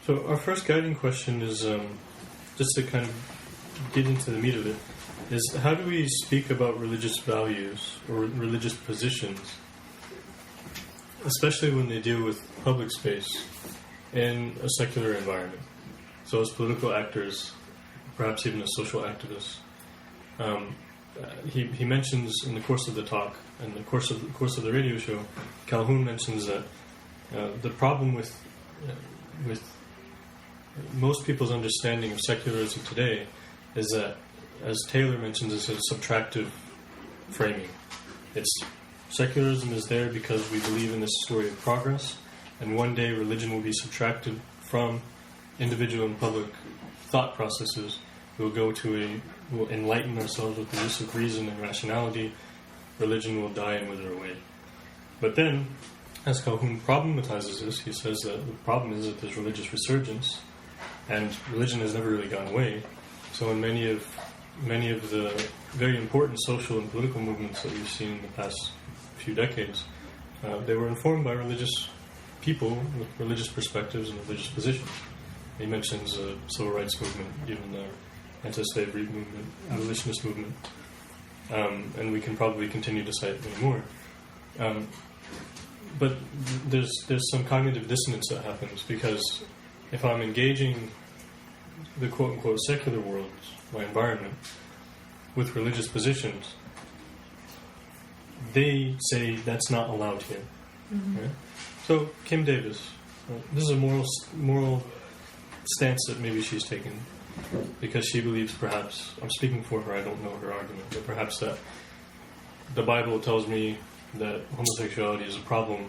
So our first guiding question is, just to kind of get into the meat of it, is how do we speak about religious values or religious positions, especially when they deal with public space in a secular environment? So as political actors, perhaps even as social activists. He mentions in the course of the talk, and the course of the radio show, Calhoun mentions that the problem with most people's understanding of secularism today is that, as Taylor mentions, it's a subtractive framing. Secularism is there because we believe in this story of progress, and one day religion will be subtracted from individual and public thought processes. We'll enlighten ourselves with the use of reason and rationality. Religion will die and wither away. But then, as Calhoun problematizes this, he says that the problem is that there's religious resurgence, and religion has never really gone away. So in many of the very important social and political movements that we've seen in the past few decades, they were informed by religious people with religious perspectives and religious positions. He mentions the civil rights movement, even the anti-slavery movement, abolitionist movement, and we can probably continue to cite many more. But there's some cognitive dissonance that happens, because if I'm engaging the quote-unquote secular world, my environment, with religious positions, they say that's not allowed here. Mm-hmm. Right? So Kim Davis, this is a moral stance that maybe she's taken, because she believes, perhaps, I'm speaking for her, I don't know her argument, but perhaps that the Bible tells me that homosexuality is a problem.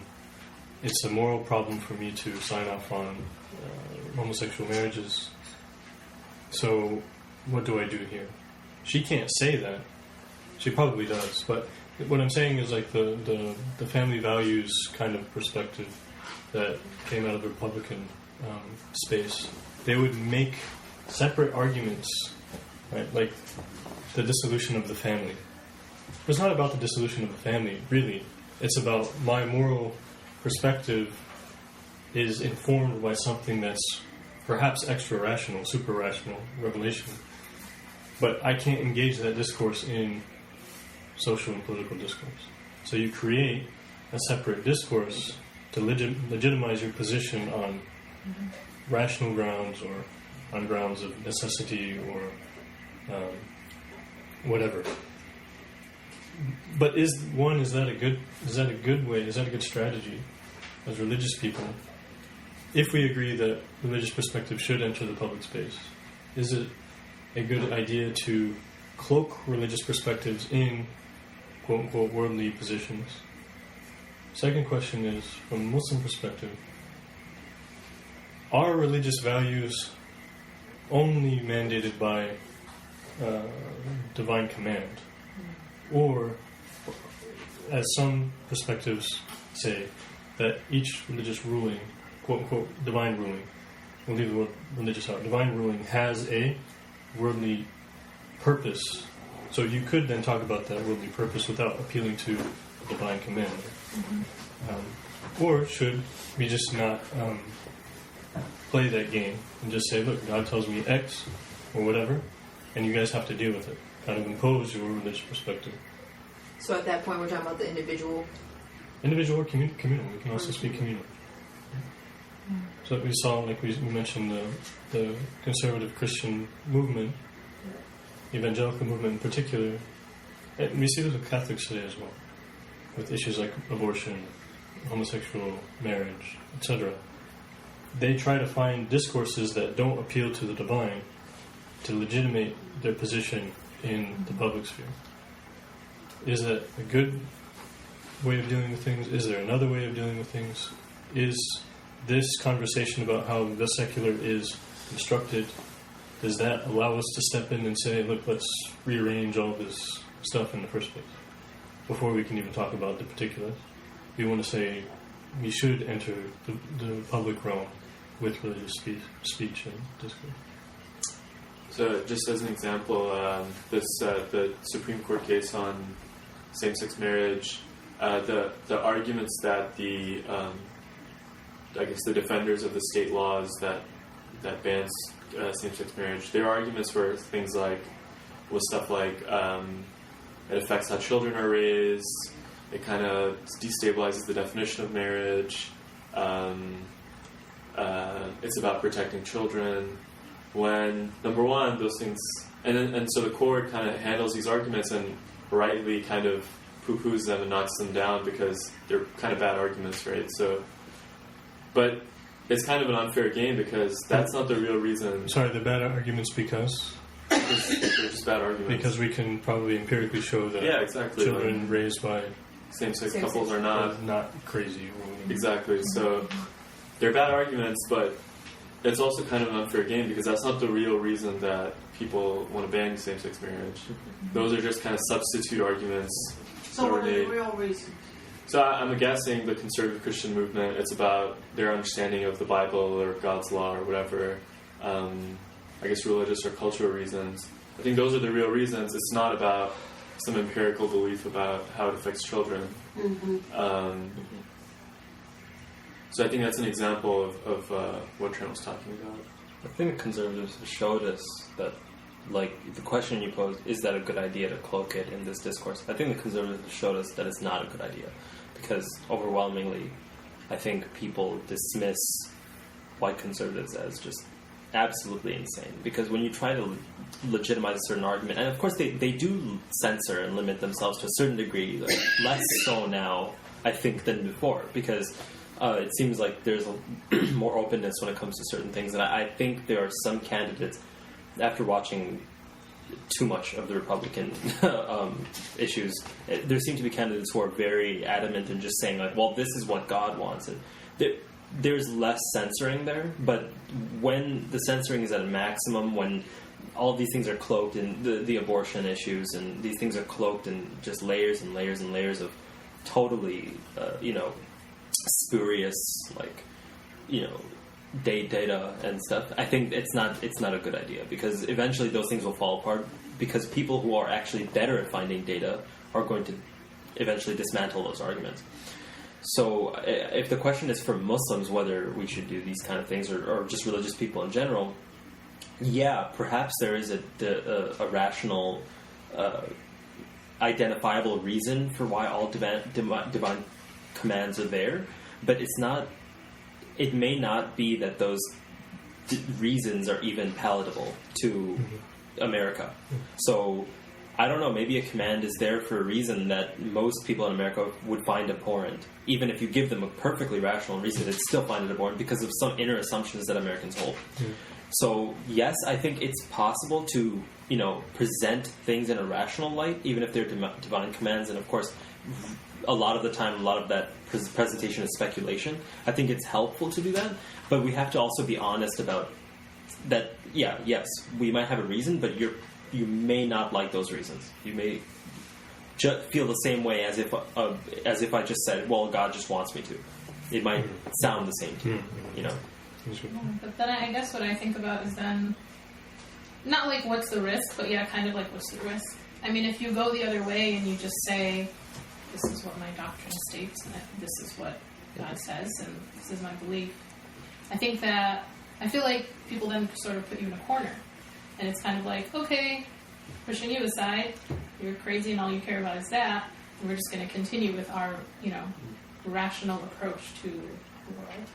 It's a moral problem for me to sign off on homosexual marriages. So what do I do here? She can't say that. She probably does, but what I'm saying is like the family values kind of perspective that came out of the Republican space. They would make separate arguments, right? Like the dissolution of the family. It's not about the dissolution of the family, really. It's about my moral perspective is informed by something that's perhaps extra-rational, super-rational, revelation. But I can't engage that discourse in social and political discourse. So you create a separate discourse to legitimize your position on rational grounds or on grounds of necessity or whatever. But is that a good way? Is that a good strategy as religious people? If we agree that religious perspective should enter the public space, is it a good idea to cloak religious perspectives in quote-unquote worldly positions? Second question is, from a Muslim perspective, are religious values only mandated by divine command? Or, as some perspectives say, that each religious ruling, quote-unquote divine ruling, we'll leave the word religious out, divine ruling has a worldly purpose. So you could then talk about that worldly purpose without appealing to divine command. Mm-hmm. Or should we just not play that game and just say, look, God tells me X or whatever, and you guys have to deal with it. Kind of impose your religious perspective. So at that point we're talking about the individual? Individual or communal. We can also speak communal. So we saw, like we mentioned, the conservative Christian movement, evangelical movement in particular, and we see this with Catholics today as well, with issues like abortion, homosexual marriage, etc. They try to find discourses that don't appeal to the divine to legitimate their position in the public sphere. Is that a good way of dealing with things? Is there another way of dealing with things? Is this conversation about how the secular is constructed, does that allow us to step in and say, look, let's rearrange all this stuff in the first place before we can even talk about the particulars? We want to say we should enter the public realm with religious speech and discourse. So, just as an example, the Supreme Court case on same-sex marriage, the arguments that the defenders of the state laws that that bans same-sex marriage, their arguments were things like, was stuff like it affects how children are raised, it kind of destabilizes the definition of marriage, it's about protecting children, when, number one, those things, and so the court kind of handles these arguments and rightly kind of poo-poos them and knocks them down because they're kind of bad arguments, right? So, but it's kind of an unfair game because that's not the real reason. Sorry, the bad arguments because? They're just bad arguments. Because we can probably empirically show that exactly. children raised by same-sex couples are not crazy. Exactly. So they're bad arguments, but it's also kind of an unfair game because that's not the real reason that people want to ban same-sex marriage. Those are just kind of substitute arguments. So what are the real reasons? So I'm guessing the conservative Christian movement, it's about their understanding of the Bible or God's law or whatever. I guess religious or cultural reasons. I think those are the real reasons. It's not about some empirical belief about how it affects children. So I think that's an example of what Trent was talking about. I think the conservatives showed us that, like, the question you posed, is that a good idea to cloak it in this discourse? I think the conservatives showed us that it's not a good idea because overwhelmingly I think people dismiss white conservatives as just absolutely insane because when you try to legitimize a certain argument, and of course they do censor and limit themselves to a certain degree, like, less so now I think than before because it seems like there's more openness when it comes to certain things, and I think there are some candidates, after watching too much of the Republican issues, there seem to be candidates who are very adamant in just saying, like, well, this is what God wants. And there's less censoring there, but when the censoring is at a maximum, when all of these things are cloaked in the abortion issues, and these things are cloaked in just layers and layers and layers of totally, spurious, like, data and stuff, I think it's not a good idea because eventually those things will fall apart because people who are actually better at finding data are going to eventually dismantle those arguments. So if the question is for Muslims whether we should do these kind of things or just religious people in general, yeah, perhaps there is a rational, identifiable reason for why all divine commands are there, but it may not be that those reasons are even palatable to America. So, I don't know, maybe a command is there for a reason that most people in America would find abhorrent. Even if you give them a perfectly rational reason, they'd still find it abhorrent because of some inner assumptions that Americans hold. So, yes, I think it's possible to, present things in a rational light, even if they're divine commands, and of course, a lot of the time, a lot of that presentation is speculation. I think it's helpful to do that, but we have to also be honest about that. Yeah, yes, we might have a reason, but you may not like those reasons. You may feel the same way as if I just said, "Well, God just wants me to." It might sound the same to you, But then I guess what I think about is then not like what's the risk, but yeah, kind of like what's the risk. I mean, if you go the other way and you just say, this is what my doctrine states, and this is what God says, and this is my belief. I feel like people then sort of put you in a corner. And it's kind of like, okay, pushing you aside, you're crazy and all you care about is that, and we're just going to continue with our, rational approach to the world.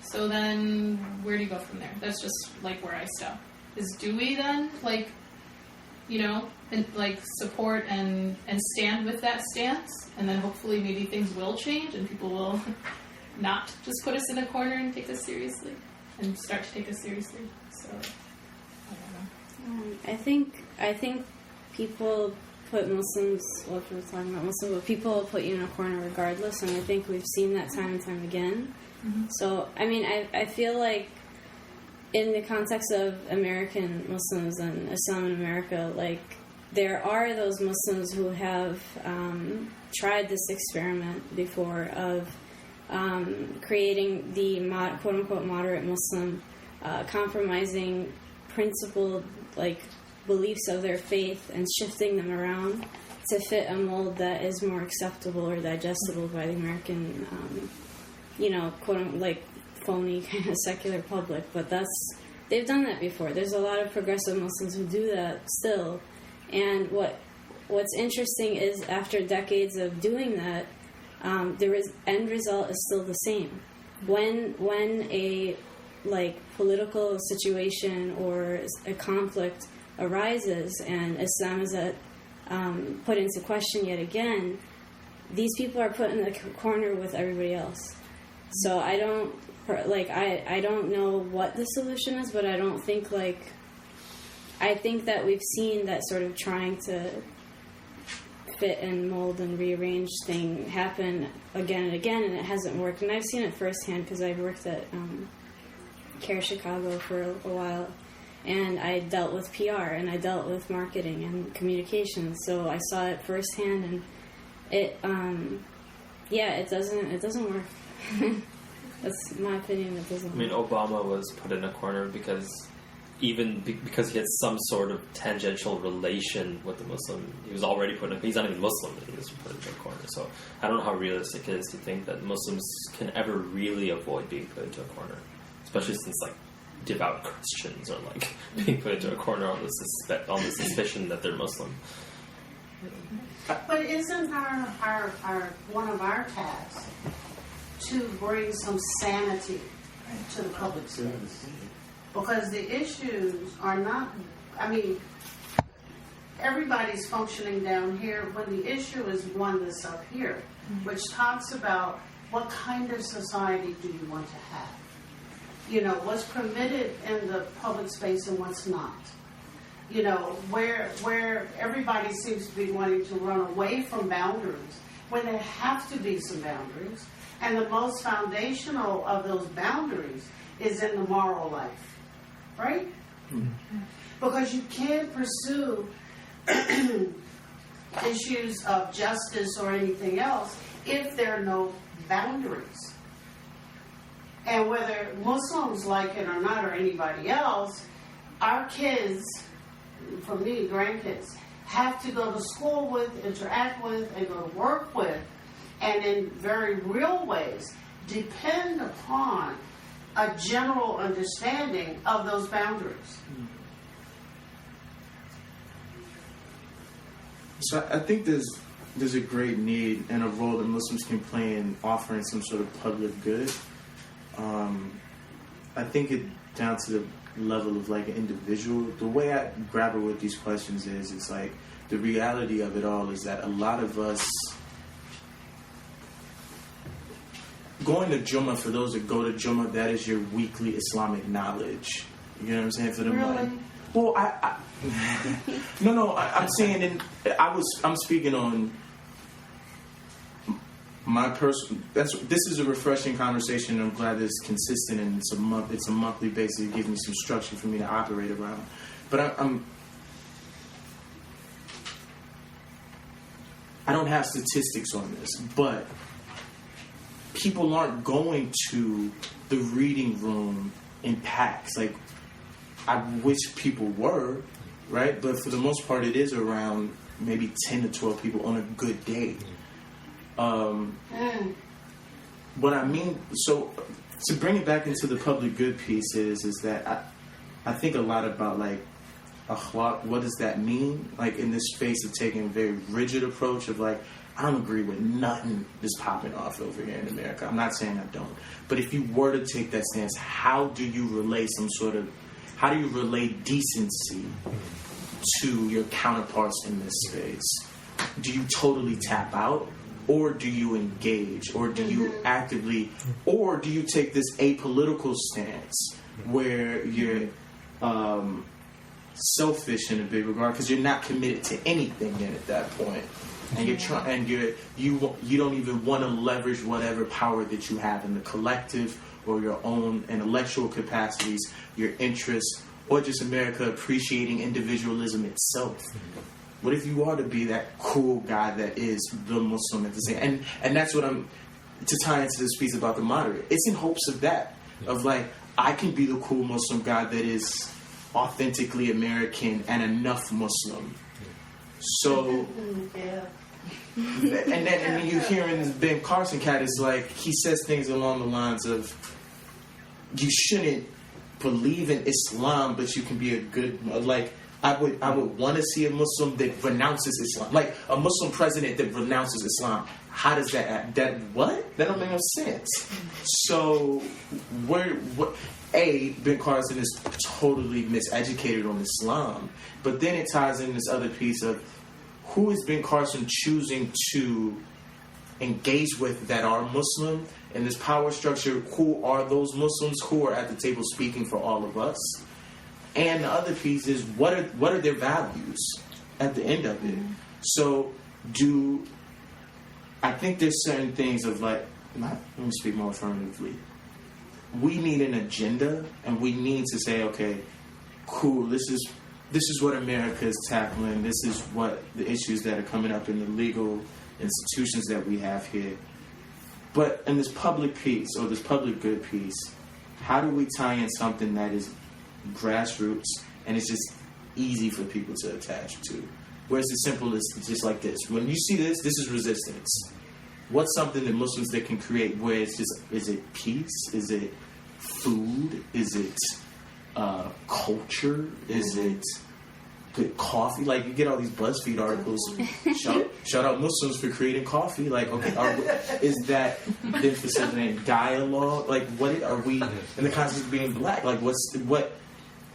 So then, where do you go from there? That's just, like, where I stop. Do we then, support and stand with that stance, and then hopefully maybe things will change and people will not just put us in a corner and take us seriously and start to take us seriously. So I don't know. I think people put Muslims, well, if we're talking about Muslims, but people put you in a corner regardless, and I think we've seen that time and time again. So, I mean, I feel like in the context of American Muslims and Islam in America, like, there are those Muslims who have tried this experiment before of creating the quote-unquote moderate Muslim, compromising principled, like, beliefs of their faith and shifting them around to fit a mold that is more acceptable or digestible by the American, quote-unquote, like, phony kind of secular public. But that's they've done that before. There's a lot of progressive Muslims who do that still. And what's interesting is after decades of doing that, the end result is still the same. When a political situation or a conflict arises and Islam is put into question yet again, these people are put in the corner with everybody else. So I don't know what the solution is, but I don't think I think that we've seen that sort of trying to fit and mold and rearrange thing happen again and again, and it hasn't worked. And I've seen it firsthand because I've worked at Care Chicago for a while, and I dealt with PR and I dealt with marketing and communications, so I saw it firsthand, and it doesn't work. That's my opinion. It doesn't. I mean, Obama was put in a corner because because he had some sort of tangential relation with the Muslim, he was already put in. He's not even Muslim, and he was put into a corner. So I don't know how realistic it is to think that Muslims can ever really avoid being put into a corner, especially since devout Christians are being put into a corner on the suspicion that they're Muslim. But isn't our one of our tasks to bring some sanity to the public space? Because the issues are not, everybody's functioning down here when the issue is one that's up here, which talks about what kind of society do you want to have? What's permitted in the public space and what's not. Where everybody seems to be wanting to run away from boundaries when there have to be some boundaries. And the most foundational of those boundaries is in the moral life. Right? Mm-hmm. Because you can't pursue issues of justice or anything else if there are no boundaries. And whether Muslims like it or not, or anybody else, our kids, for me, grandkids, have to go to school with, interact with, and go to work with, and in very real ways, depend upon a general understanding of those boundaries. So I think there's a great need and a role that Muslims can play in offering some sort of public good. I think it down to the level of an individual. The way I grapple with these questions is it's the reality of it all is that a lot of us going to Jummah, for those that go to Jummah, that is your weekly Islamic knowledge. You know what I'm saying? For them, really? Well, I'm saying, I'm speaking on my personal. This is a refreshing conversation. And I'm glad it's consistent and it's a monthly basis. It gives me some structure for me to operate around. But I don't have statistics on this, but people aren't going to the reading room in packs. I wish people were, right? But for the most part, it is around maybe 10 to 12 people on a good day. What I mean, so to bring it back into the public good piece is that I think a lot about akhlaq. What does that mean? In this space of taking a very rigid approach of I don't agree with nothing that's popping off over here in America. I'm not saying I don't. But if you were to take that stance, how do you relay decency to your counterparts in this space? Do you totally tap out? Or do you engage? Or do you actively, or do you take this apolitical stance where you're selfish in a big regard because you're not committed to anything yet at that point? And you're trying, and you don't even want to leverage whatever power that you have in the collective or your own intellectual capacities, your interests, or just America appreciating individualism itself. What if you are to be that cool guy that is the Muslim at the same? And that's what I'm to tie into this piece about the moderate. It's in hopes of that, of I can be the cool Muslim guy that is authentically American and enough Muslim. So, and then you hear in this Ben Carson cat is he says things along the lines of, you shouldn't believe in Islam, but you can be a good, like, I would want to see a Muslim that renounces Islam, like a Muslim president that renounces Islam. How does that what? That don't make no sense. So, Ben Carson is totally miseducated on Islam, but then it ties in this other piece of who is Ben Carson choosing to engage with that are Muslim in this power structure. Who are those Muslims who are at the table speaking for all of us? And the other piece is what are their values at the end of it? So I think there's certain things of like, let me speak more affirmatively. We need an agenda, and we need to say, okay, cool, this is what America is tackling. This is what the issues that are coming up in the legal institutions that we have here. But in this public piece, or this public good piece, how do we tie in something that is grassroots and it's just easy for people to attach to? Where it's as simple as just like this. When you see this is resistance. What's something that Muslims that can create where it's just, is it peace? Is it food? Is it culture? Is it good coffee? Like, you get all these BuzzFeed articles. Shout out Muslims for creating coffee. Like, okay, is that then facilitating dialogue? Like, what are we in the context of being black? Like, what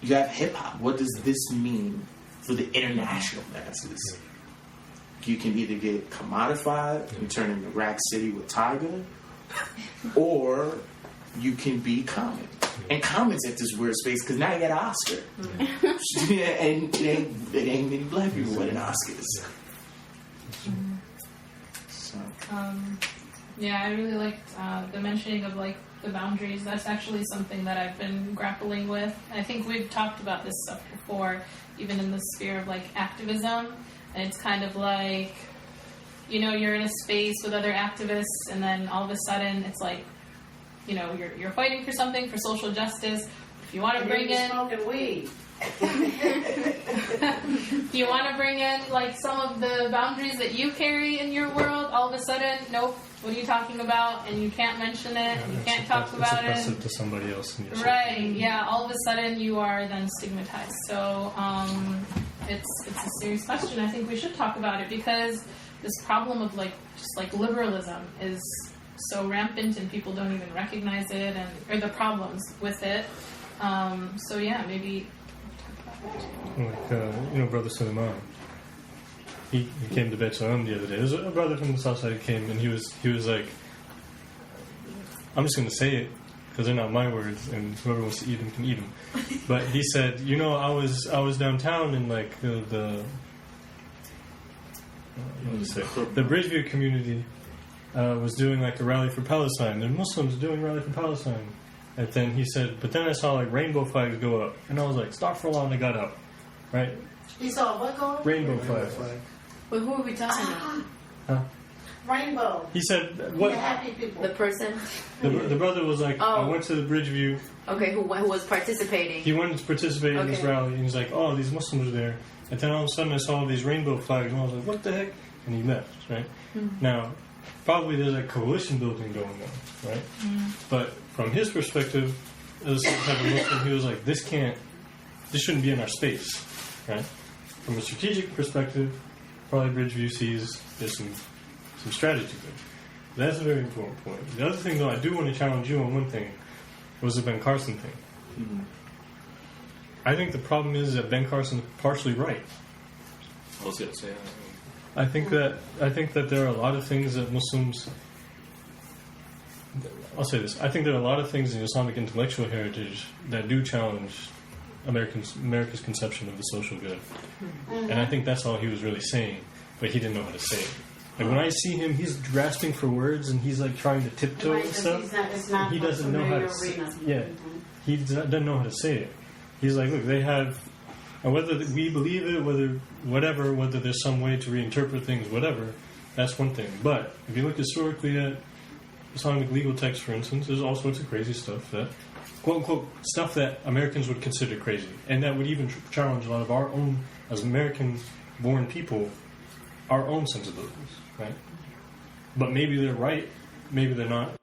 you have hip hop. What does this mean for the international masses? You can either get commodified and turn into Rack City with Tyga, or you can be common. And common's at this weird space because now you got an Oscar. And it ain't many black people winning Oscars. So. Yeah, I really liked the mentioning of like the boundaries. That's actually something that I've been grappling with. I think we've talked about this stuff before, even in the sphere of like activism. And it's kind of like, you know, you're in a space with other activists, and then all of a sudden it's like, you know, you're fighting for something, for social justice. If you want to bring in smoking weed. if you want to bring in like some of the boundaries that you carry in your world, all of a sudden, nope. What are you talking about? And you can't mention it. And you can't talk about it's it. oppressive to somebody else in your Right? Yeah. All of a sudden, you are then stigmatized. So it's a serious question. I think we should talk about it because this problem of like just like liberalism is so rampant, and people don't even recognize it, or the problems with it. So yeah, maybe talk about that. Like, you know, Brother Suleiman. He came to Bet Shalom the other day. There's a brother from the south side who came, and he was like, I'm just going to say it because they're not my words, and whoever wants to eat them can eat them. But he said, you know, I was downtown in like the Bridgeview community was doing like a rally for Palestine. There are Muslims doing a rally for Palestine. And then he said, but then I saw like rainbow flags go up, and I was like, astaghfirullah, and I got up, right? You saw what go up? Rainbow flag. But who are we talking about? Huh? Rainbow. He said, what? The happy people. The person? The brother was like, I went to the Bridgeview. Okay, who was participating? He went to participate in this rally, and he's like, oh, these Muslims are there. And then all of a sudden I saw all these rainbow flags, and I was like, what the heck? And he left, right? Mm-hmm. Now, probably there's a coalition building going on, right? Mm-hmm. But from his perspective, as some type of Muslim, he was like, this shouldn't be in our space, right? From a strategic perspective, probably Bridgeview sees there's some strategy there. That's a very important point. The other thing, though, I do want to challenge you on one thing, was the Ben Carson thing. Mm-hmm. I think the problem is that Ben Carson is partially right. I was going to say that. I think that there are a lot of things that Muslims... I'll say this. I think there are a lot of things in Islamic intellectual heritage that do challenge America's conception of the social good. Mm-hmm. And I think that's all he was really saying, but he didn't know how to say it. Like when I see him, he's grasping for words and he's like trying to tiptoe and stuff. He doesn't know how to say it. Yeah, he doesn't know how to say it. He's like, look, they have, and whether we believe it, whether there's some way to reinterpret things, whatever, that's one thing. But if you look historically at Islamic legal texts, for instance, there's all sorts of crazy stuff that, quote unquote, stuff that Americans would consider crazy, and that would even challenge a lot of our own, as American-born people, our own sensibilities, right? But maybe they're right, maybe they're not.